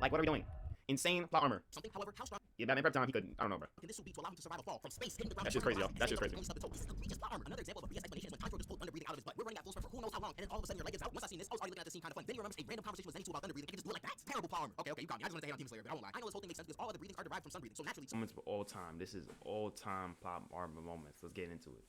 Like, what are we doing? Insane plot armor. Something, however, how strong Yeah, Batman prep time, he could, I don't know, bro. can this suit be to allow him to survive a fall from space, hitting the ground? That shit's crazy, yo. That shit's crazy. This is egregious plot armor. Another example of a BS explanation is when Tanjiro just pulled thunder breathing out of his butt. We're running at full sprint for who knows how long, and then all of a sudden your leg gives out. Once I seen this, I was already looking at this scene kind of fun. Then you remember a random conversation with Zenitsu about thunder breathing. I can just do it like that. Terrible plot armor. Okay, you got me. I just wanted to hate on Demon Slayer, but I won't lie. I know this whole thing makes sense because all other breathings are derived from sun breathing. So naturally, Moments of all time. This is all time plot armor moments. Let's get into it.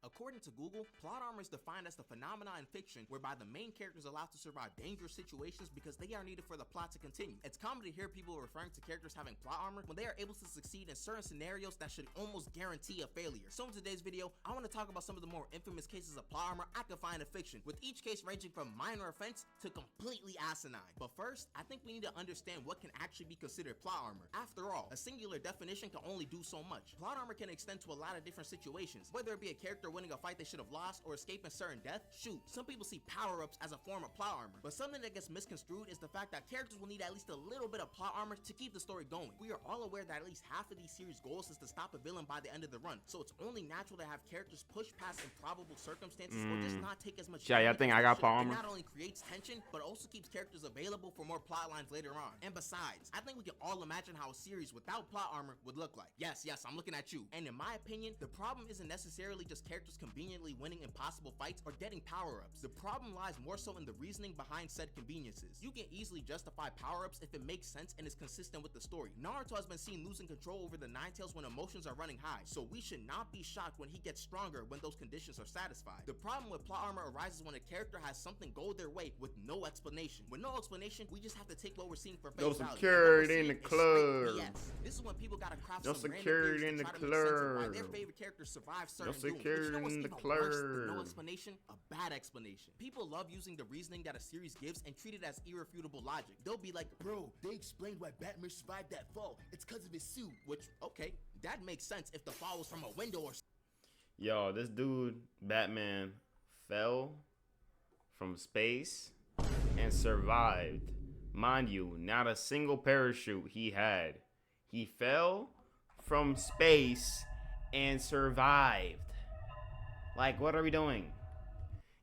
according to Google, plot armor is defined as the phenomena in fiction whereby the main character is allowed to survive dangerous situations because they are needed for the plot to continue. It's common to hear people referring to characters having plot armor when they are able to succeed in certain scenarios that should almost guarantee a failure. So in today's video, I want to talk about some of the more infamous cases of plot armor I can find in fiction, with each case ranging from minor offense to completely asinine. But first, I think we need to understand what can actually be considered plot armor. After all, a singular definition can only do so much. Plot armor can extend to a lot of different situations, whether it be a character winning a fight they should have lost or escaping certain death. Shoot, some people see power-ups as a form of plot armor, but something that gets misconstrued is the fact that characters will need at least a little bit of plot armor to keep the story going. We are all aware that at least half of these series goals is to stop a villain by the end of the run, so it's only natural to have characters push past improbable circumstances or just not take as much Yeah, I think I got plot armor. It not only creates tension, but also keeps characters available for more plot lines later on. And besides, I think we can all imagine how a series without plot armor would look like. Yes, I'm looking at you. And in my opinion, the problem isn't necessarily just characters conveniently winning impossible fights or getting power-ups. The problem lies more so in the reasoning behind said conveniences. You can easily justify power-ups if it makes sense and is consistent with the story. Naruto has been seen losing control over the Nine Tails when emotions are running high, so we should not be shocked when he gets stronger when those conditions are satisfied. The problem with plot armor arises when a character has something go their way with no explanation. With no explanation, we just have to take what we're seeing for face value. No security in the club. This is when people gotta craft No some random security theories in to the try to make sense of why club. their favorite characters survive certain No dooms. But security you know what's in the even worse than no club. explanation? A bad explanation. People love using the reasoning that a series gives and treat it as irrefutable logic. They'll be like, bro, they explained why Batman survived that fall. It's because of his suit. Which, okay, that makes sense if the fall was from a window or Yo, this dude, Batman, fell from space and survived. Mind you, not a single parachute he had. He fell from space and survived. Like, what are we doing?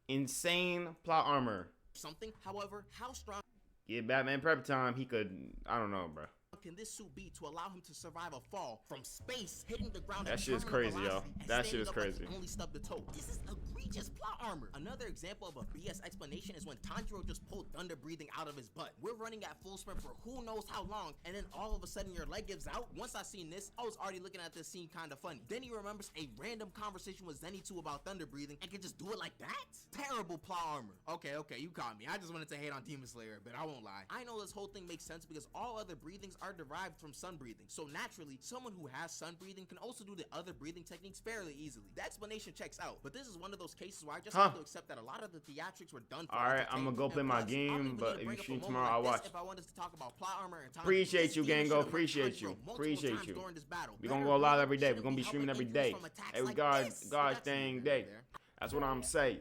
Insane plot armor. something. However, how strong Yeah, Batman prep time, he could, I don't know, bro. can this suit be to allow him to survive a fall from space, hitting the ground That at shit is terminal crazy, yo. velocity, and That shit standing is up like crazy. he only stubbed the toe? This is egregious plot armor. Another example of a BS explanation is when Tanjiro just pulled thunder breathing out of his butt. We're running at full sprint for who knows how long, and then all of a sudden your leg gives out. Once I seen this, I was already looking at this scene kind of funny. Then he remembers a random conversation with Zenitsu about thunder breathing and can just do it like that? Terrible plot armor. Okay, you caught me. I just wanted to hate on Demon Slayer, but I won't lie. I know this whole thing makes sense because all other breathings are derived from sun breathing. So naturally, someone who has sun breathing can also do the other breathing techniques fairly easily. The explanation checks out, but this is one of those cases where I just have to accept that a lot of the theatrics were done for Alright, I'm gonna go play my game, but if you stream tomorrow, I'll watch. If I wanted to talk about plot armor and time, Appreciate you, Gango. Appreciate you. Appreciate you. We're gonna go live every day. We're gonna be streaming every day. Every gosh dang day. That's what I'm saying.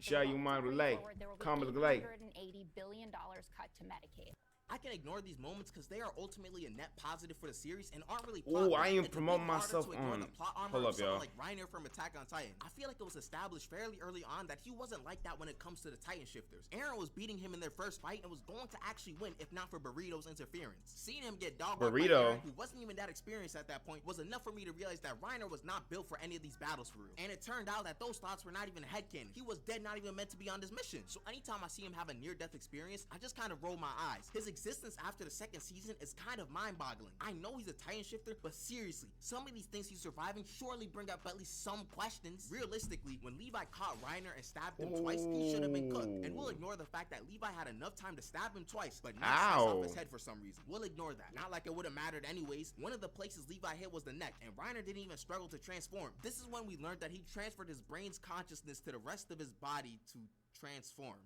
Share you my relay. Comment relay. $180 billion cut to Medicaid. I can ignore these moments because they are ultimately a net positive for the series and aren't really Ooh, I am It's a bit promoting harder myself to ignore on. the plot armor Hold of up, someone y'all. like Reiner from Attack on Titan. I feel like it was established fairly early on that he wasn't like that when it comes to the Titan shifters. Eren was beating him in their first fight and was going to actually win if not for Burrito's interference. Seeing him get dog walked by Burrito? Eren, who wasn't even that experienced at that point, was enough for me to realize that Reiner was not built for any of these battles for real. And it turned out that those thoughts were not even headcanon. He was dead, not even meant to be on this mission. So anytime I see him have a near-death experience, I just kind of roll my eyes. His existence after the second season is kind of mind-boggling. I know he's a Titan shifter, but seriously, some of these things he's surviving surely bring up at least some questions. Realistically, when Levi caught Reiner and stabbed him twice, he should have been cooked. And we'll ignore the fact that Levi had enough time to stab him twice, but not slice off his head for some reason. We'll ignore that. Not like it would have mattered anyways. One of the places Levi hit was the neck, and Reiner didn't even struggle to transform. This is when we learned that he transferred his brain's consciousness to the rest of his body to transform.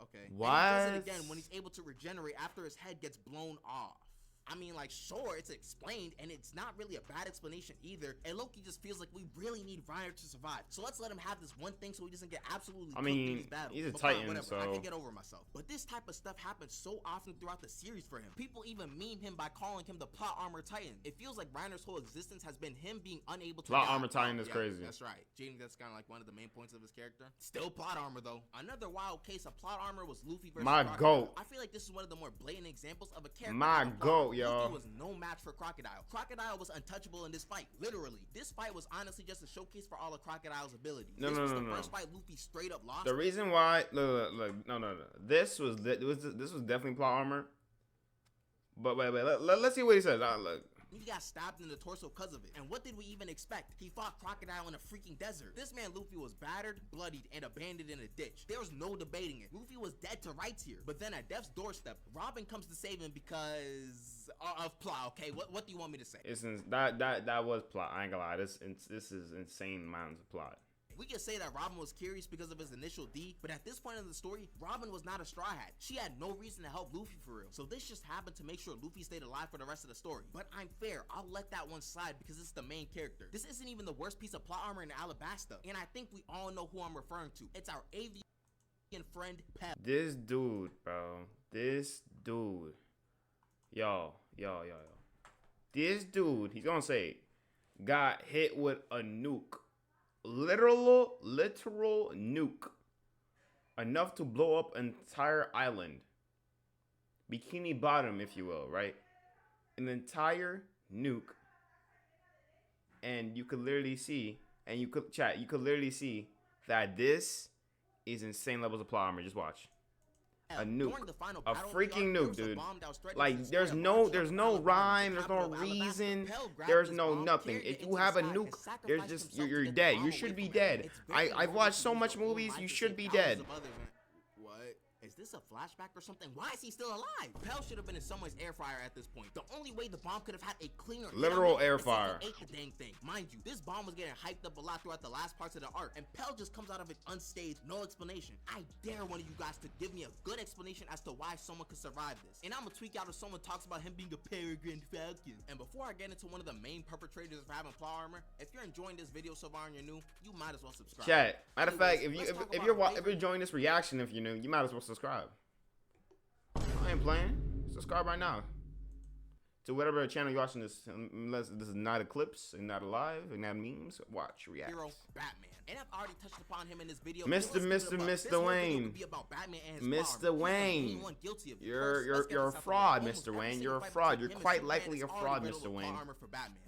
Okay. What? And he does it again when he's able to regenerate after his head gets blown off. I mean, like, sure, it's explained, and it's not really a bad explanation either. And Loki just feels like we really need Reiner to survive. So let's let him have this one thing so he doesn't get absolutely cooked in these battles. He's a But fine, Titan, whatever. so I can get over myself. But this type of stuff happens so often throughout the series for him. People even meme him by calling him the plot armor Titan. It feels like Reiner's whole existence has been him being unable to plot die. armor Titan is Yeah, crazy. That's right. Jaden, that's kind of like one of the main points of his character. Still plot armor though. Another wild case of plot armor was Luffy versus My Crocodile. goat. I feel like this is one of the more blatant examples of a character. My having plot goat, armor. yo. Luffy was no match for Crocodile. Crocodile was untouchable in this fight. Literally, this fight was honestly just a showcase for all of Crocodile's abilities. No, this no, was no, the no. first fight Luffy straight up lost. The reason why, look, no. This was definitely plot armor. But wait, let's see what he says. Look. He got stabbed in the torso because of it. And what did we even expect? He fought Crocodile in a freaking desert. This man Luffy was battered, bloodied, and abandoned in a ditch. There was no debating it. Luffy was dead to rights here. But then at Death's doorstep, Robin comes to save him because of plot. Okay, what do you want me to say? That was plot. I ain't gonna lie. This is insane amounts of plot. We can say that Robin was curious because of his initial D, but at this point in the story, Robin was not a Straw Hat. She had no reason to help Luffy for real. So this just happened to make sure Luffy stayed alive for the rest of the story. But I'm fair, I'll let that one slide because it's the main character. This isn't even the worst piece of plot armor in Alabasta, and I think we all know who I'm referring to. It's our avian friend, Pep. This dude, bro. This dude. Yo. This dude, he's gonna say, got hit with a nuke. Literal nuke. Enough to blow up an entire island. Bikini Bottom, if you will, right? An entire nuke. And you could literally see, and you could literally see that this is insane levels of plot armor. Just watch. A nuke, a freaking nuke, dude. Like, there's no rhyme, there's no reason, there's no nothing. If you have a nuke, there's just you're dead. You should be dead. I've watched so much movies. You should be dead. What? Is this a flashback or something? Why is he still alive? Pell should have been in someone's air fryer at this point. The only way the bomb could have had a cleaner literal air fryer. Ate the dang thing. Mind you, this bomb was getting hyped up a lot throughout the last parts of the arc, and Pell just comes out of it unscathed, no explanation. I dare one of you guys to give me a good explanation as to why someone could survive this. And I'm gonna tweak out if someone talks about him being a peregrine falcon. And before I get into one of the main perpetrators of having plot armor, if you're enjoying this video so far and you're new, you might as well subscribe. Chat. Matter of fact, Anyways, if you're enjoying this reaction, if you're new, you might as well subscribe. I ain't playing. Subscribe right now to whatever channel you're watching this. Unless this is not a clips and not a live and not memes, watch react. Hero Batman. And I've already touched upon him in this video. Mr. Wayne. Mr. Wayne. You're a fraud, Mr. Wayne. You're a fraud. You're quite likely a fraud, Mr. Wayne.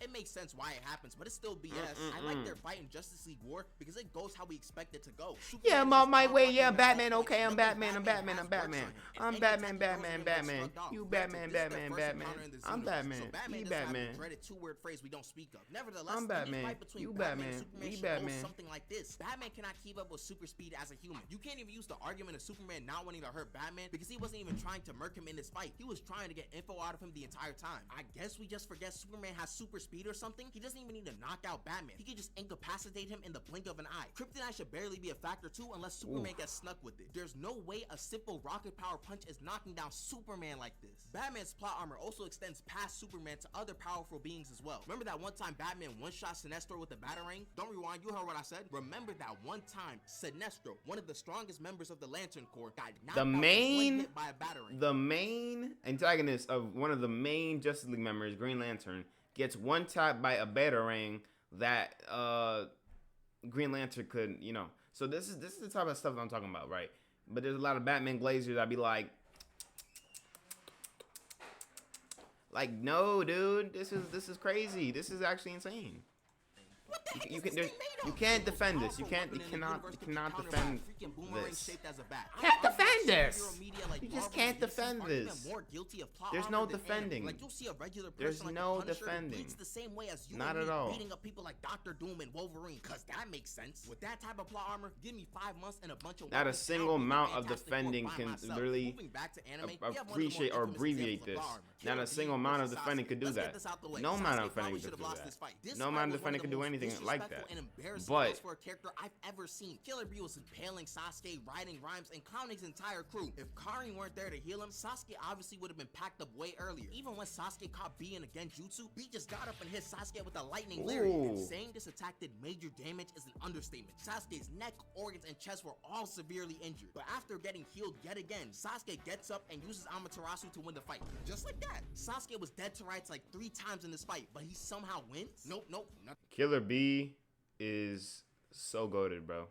It makes sense why it happens, but it's still BS. I like their fight in Justice League War because it goes how we expect it to go. Yeah, my way. Yeah, I'm Batman. Okay, I'm Batman. I'm Batman. I'm Batman. I'm Batman. You Batman. I'm Batman. He Batman. Two-word phrase we don't speak of. Nevertheless, I'm Batman. You Batman. We Batman. Something like this. Batman cannot keep up with super speed as a human. You can't even use the argument of Superman not wanting to hurt Batman because he wasn't even trying to murk him in this fight. He was trying to get info out of him the entire time. I guess we just forget Superman has super speed or something. He doesn't even need to knock out Batman. He can just incapacitate him in the blink of an eye. Kryptonite should barely be a factor too unless Superman gets snuck with it. There's no way a simple rocket power punch is knocking down Superman like this. Batman's plot armor also extends past Superman to other powerful beings as well. Remember that one time Batman one-shot Sinestro with the Batarang? Don't rewind, you heard what I said. Remember that one time Sinestro, one of the strongest members of the Lantern Corps, got knocked out with one hit by a Batarang. The main antagonist of one of the main Justice League members, Green Lantern, gets one tapped by a Batarang that Green Lantern could, So this is the type of stuff I'm talking about, right? But there's a lot of Batman glazers that be like, no, dude, this is crazy. This is actually insane. You can't defend this. You cannot defend this. Can't defend this. You just can't defend this. There's no defending. There's no defending. Not at all. Beating up people like Dr. Doom and Wolverine, cause that makes sense. With that type of plot armor, give me 5 months and a bunch of. Not a single amount of defending can literally appreciate or abbreviate this. Not a single amount of defending could do that. No amount of defending could do that. No amount of defending could do anything. anything like that. And embarrassing But for a character I've ever seen. Killer Bee was impaling Sasuke, writing rhymes, and clowning his entire crew. If Karin weren't there to heal him, Sasuke obviously would have been packed up way earlier. Even when Sasuke caught Bee in a genjutsu, Bee just got up and hit Sasuke with a lightning lariat. And saying this attack did major damage is an understatement. Sasuke's neck, organs, and chest were all severely injured. But after getting healed yet again, Sasuke gets up and uses Amaterasu to win the fight. Just like that. Sasuke was dead to rights like 3 times in this fight, but he somehow wins? Nope. Killer Bee is so goated, bro.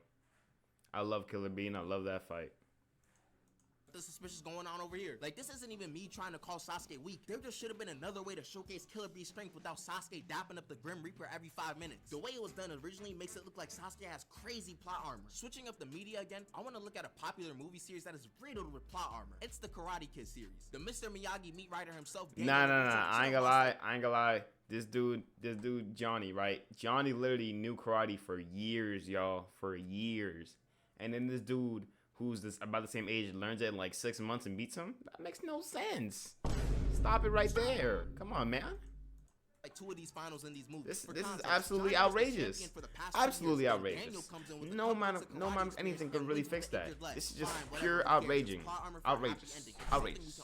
I love Killer Bee and I love that fight. The suspicious going on over here. Like, this isn't even me trying to call Sasuke weak. There just should have been another way to showcase Killer Bee's strength without Sasuke dapping up the Grim Reaper every 5 minutes. The way it was done originally makes it look like Sasuke has crazy plot armor. Switching up the media again, I want to look at a popular movie series that is riddled with plot armor. It's the Karate Kid series. The Mr. Miyagi meat writer himself. Nah. I ain't gonna lie. This dude, Johnny, right? Johnny literally knew karate for years, y'all. For years. And then this dude who's about the same age learns it in like 6 months and beats him? That makes no sense. Stop it right there. Come on, man. Like 2 of these finals in these movies. This is absolutely outrageous. Absolutely outrageous. No amount of anything could really fix that. This is just pure outraging. Outrageous.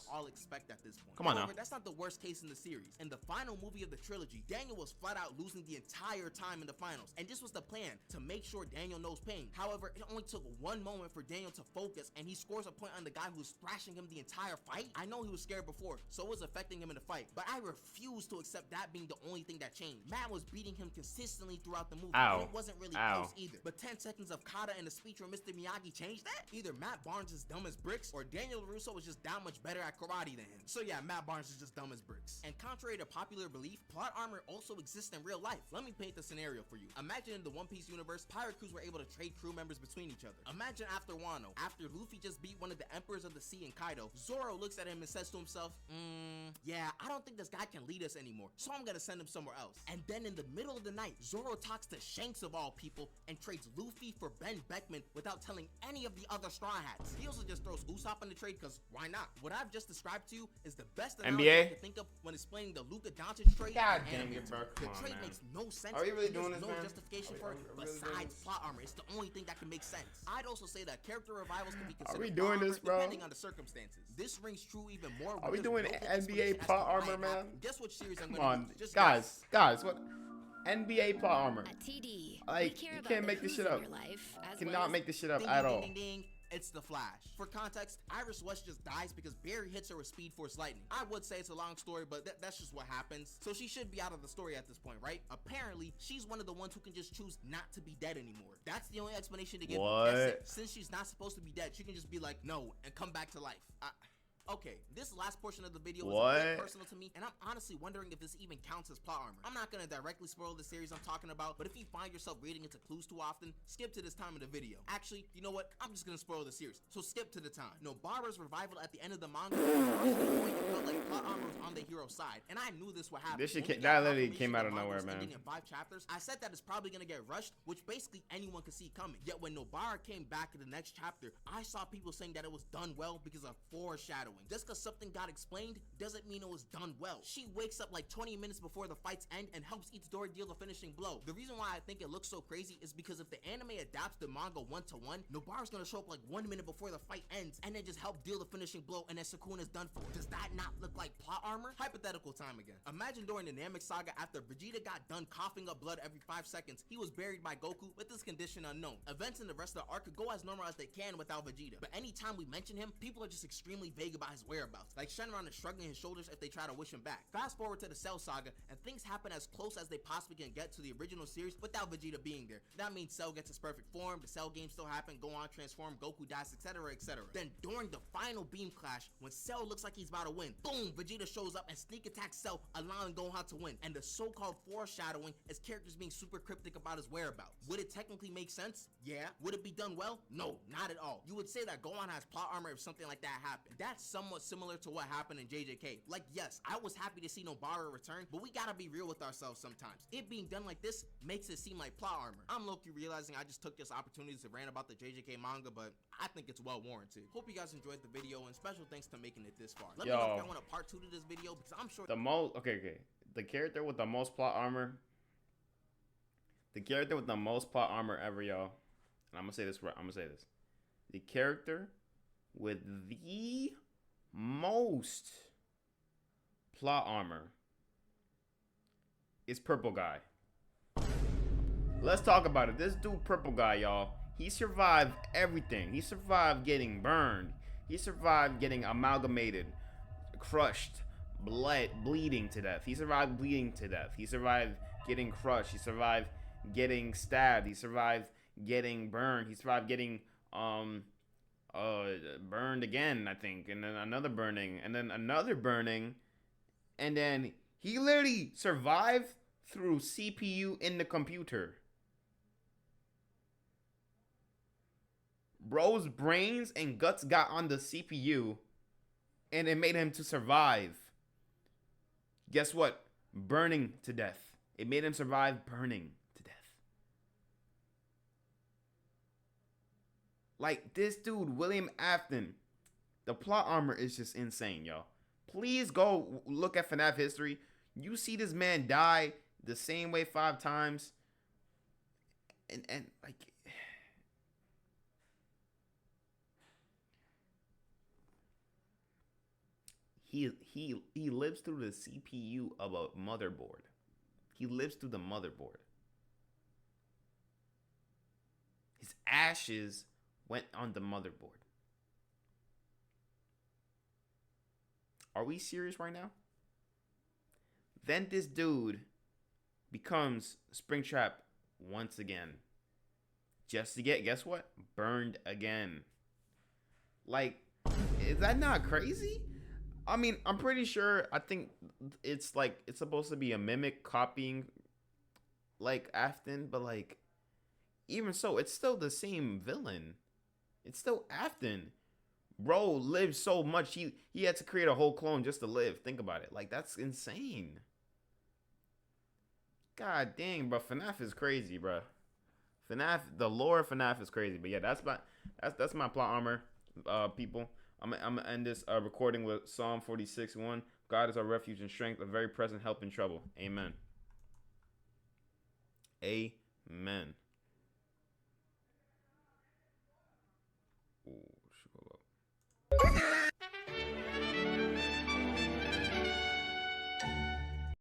All expect at this point. Come on now. That's not the worst case in the series. In the final movie of the trilogy, Daniel was flat out losing the entire time in the finals, and this was the plan, to make sure Daniel knows pain. However, it only took 1 moment for Daniel to focus, and he scores a point on the guy who was thrashing him the entire fight. I know he was scared before, so it was affecting him in the fight, but I refuse to accept that being the only thing that changed. Matt was beating him consistently throughout the movie, and it wasn't really close either. But 10 seconds of kata and a speech from Mr. Miyagi changed that? Either Matt Barnes is dumb as bricks, or Daniel LaRusso was just that much better at karate than him. So yeah, Matt Barnes is just dumb as bricks. And contrary to popular belief, plot armor also exists in real life. Let me paint the scenario for you. Imagine in the One Piece universe, pirate crews were able to trade crew members between each other. Imagine after Wano, after Luffy just beat one of the Emperors of the Sea in Kaido, Zoro looks at him and says to himself, yeah, I don't think this guy can lead us anymore, so I'm gonna send him somewhere else. And then in the middle of the night, Zoro talks to Shanks of all people and trades Luffy for Ben Beckman without telling any of the other Straw Hats. He also just throws Usopp in the trade because why not? What I've just described to you is the best analogy I can think of when explaining the Luka Doncic trade. God dang it, bro. The trade makes no sense. Are we really doing this, no man? justification for it besides plot armor. It's the only thing that can make sense. I'd also say that character revivals can be considered Are we doing this, bro? depending on the circumstances. This rings true even more. Are we doing NBA plot armor, man? Guess what series I'm Come gonna on, use? guys, what? NBA plot armor. At TD, Like, you can't make this shit up. Cannot make this shit up at all. Ding, ding, ding. It's the Flash. For context, Iris West just dies because Barry hits her with Speed Force Lightning. I would say it's a long story, but that's just what happens. So she should be out of the story at this point, right? Apparently, she's one of the ones who can just choose not to be dead anymore. That's the only explanation to give. What? That's it. Since she's not supposed to be dead, she can just be like, no, and come back to life. Okay, this last portion of the video was a bit personal to me, and I'm honestly wondering if this even counts as plot armor. I'm not gonna directly spoil the series I'm talking about, but if you find yourself reading into clues too often, skip to this time in the video. Actually, you know what? I'm just gonna spoil the series, so skip to the time. Nobara's revival at the end of the manga, it felt like plot armor was on the hero's side, and I knew this would happen. This shit that literally came out of nowhere, man. In 5 chapters, I said that it's probably gonna get rushed, which basically anyone could see coming. Yet when Nobara came back in the next chapter, I saw people saying that it was done well because of foreshadowing. Just because something got explained doesn't mean it was done well. She wakes up like 20 minutes before the fights end and helps Itadori deal the finishing blow. The reason why I think it looks so crazy is because if the anime adapts the manga 1-to-1, Nobara's gonna show up like 1 minute before the fight ends and then just help deal the finishing blow, and then Sukuna's done for. Does that not look like plot armor? Hypothetical time again. Imagine during the Namek saga, after Vegeta got done coughing up blood every 5 seconds, he was buried by Goku with this condition unknown. Events in the rest of the arc could go as normal as they can without Vegeta, but anytime we mention him, people are just extremely vague about his whereabouts. Like Shenron is shrugging his shoulders if they try to wish him back. Fast forward to the Cell saga, and things happen as close as they possibly can get to the original series without Vegeta being there. That means Cell gets his perfect form, the Cell games still happen, go on, transform, Goku dies, etc, etc. Then during the final beam clash, when Cell looks like he's about to win, boom, Vegeta shows up and sneak attacks Cell, allowing Gohan to win. And the so-called foreshadowing is characters being super cryptic about his whereabouts. Would it technically make sense? Yeah. Would it be done well? No, not at all. You would say that Gohan has plot armor if something like that happened. That's somewhat similar to what happened in JJK. Like, yes, I was happy to see Nobara return, but we gotta be real with ourselves sometimes. It being done like this makes it seem like plot armor. I'm low-key realizing I just took this opportunity to rant about the JJK manga, but I think it's well warranted. Hope you guys enjoyed the video, and special thanks to making it this far. Let me know if I want a part 2 to this video, because I'm sure the character with the most plot armor, The character with the most plot armor ever, y'all. And I'm gonna say this right. I'm gonna say this. The character with the most plot armor is Purple Guy. Let's talk about it. This dude, Purple Guy, y'all. He survived everything. He survived getting burned. He survived getting amalgamated, crushed, bleeding to death. He survived bleeding to death. He survived getting crushed. He survived getting stabbed. He survived getting burned. He survived getting burned again, I think, and then another burning, and then another burning, and then he literally survived through CPU in the computer. Bro's brains and guts got on the CPU, and it made him to survive. Guess what? Burning to death. It made him survive burning to death. Like, this dude, William Afton, the plot armor is just insane, y'all. Please go look at FNAF history. You see this man die the same way 5 times. And like... He lives through the CPU of a motherboard. He lives through the motherboard. His ashes went on the motherboard. Are we serious right now? Then this dude becomes Springtrap once again. Just to get, guess what? Burned again. Like, is that not crazy? I mean, I'm pretty sure, I think it's like, it's supposed to be a mimic copying, like, Afton, but, like, even so, it's still the same villain. It's still Afton. Bro lived so much, he had to create a whole clone just to live. Think about it. Like, that's insane. God dang, bro. FNAF is crazy, bro. FNAF, the lore of FNAF is crazy. But yeah, that's my plot armor, people. I'm gonna end this recording with Psalm 46:1. God is our refuge and strength, a very present help in trouble. Amen. Amen.